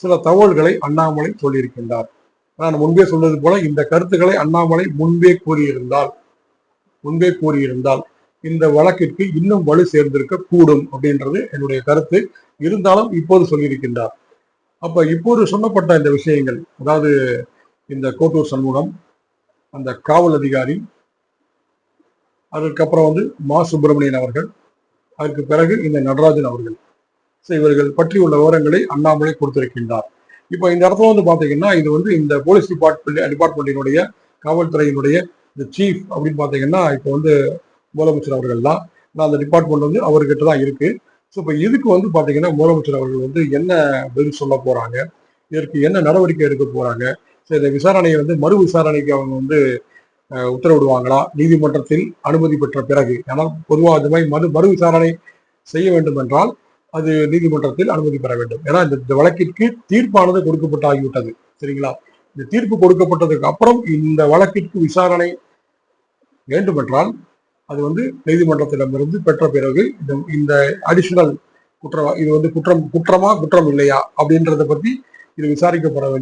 சில தகவல்களை அண்ணாமலை சொல்லியிருக்கின்றார். நான் முன்பே சொன்னது போல இந்த கருத்துக்களை அண்ணாமலை முன்பே கூறியிருந்தால் இந்த வழக்கிற்கு இன்னும் வலு சேர்ந்திருக்க கூடும் அப்படின்றது என்னுடைய கருத்து. இருந்தாலும் இப்போது சொல்லியிருக்கின்றார். அப்ப இப்போது சொல்லப்பட்ட இந்த விஷயங்கள், அதாவது இந்த கோட்டூர் சண்முகம், அந்த காவல் அதிகாரி, அதுக்கப்புறம் மா சுப்பிரமணியன் அவர்கள், அதற்கு பிறகு இந்த நடராஜன் அவர்கள், இவர்கள் பற்றி உள்ள விவரங்களை அண்ணாமலை கொடுத்திருக்கின்றார். இப்ப இந்த இடத்துல பாத்தீங்கன்னா இது இந்த போலீஸ் டிபார்ட்மெண்டினுடைய காவல்துறையினுடைய இந்த சீஃப் அப்படின்னு பாத்தீங்கன்னா இப்ப முதலமைச்சர் அவர்கள் தான். அந்த டிபார்ட்மெண்ட் அவர்கிட்ட தான் இருக்கு. இப்ப இதுக்கு பாத்தீங்கன்னா முதலமைச்சர் அவர்கள் என்ன பதில் சொல்ல போறாங்க, இதற்கு என்ன நடவடிக்கை எடுக்க போறாங்க, இந்த விசாரணையை மறு விசாரணைக்கு அவங்க உத்தரவிடுவாங்களா, நீதிமன்றத்தில் அனுமதி பெற்ற பிறகு. ஏன்னா பொதுவாக அது மாதிரி மறு விசாரணை செய்ய வேண்டும் என்றால் அது நீதிமன்றத்தில் அனுமதி பெற வேண்டும். ஏன்னா இந்த வழக்கிற்கு தீர்ப்பானது கொடுக்கப்பட்டு ஆகிவிட்டது. சரிங்களா? இந்த தீர்ப்பு கொடுக்கப்பட்டதுக்கு அப்புறம் இந்த வழக்கிற்கு விசாரணை வேண்டுமென்றால் அது நீதிமன்றத்திடமிருந்து பெற்ற பிறகு இந்த அடிஷனல் இது குற்றம் இல்லையா அப்படின்றத பத்தி இது விசாரிக்கப்பட வேண்டும்.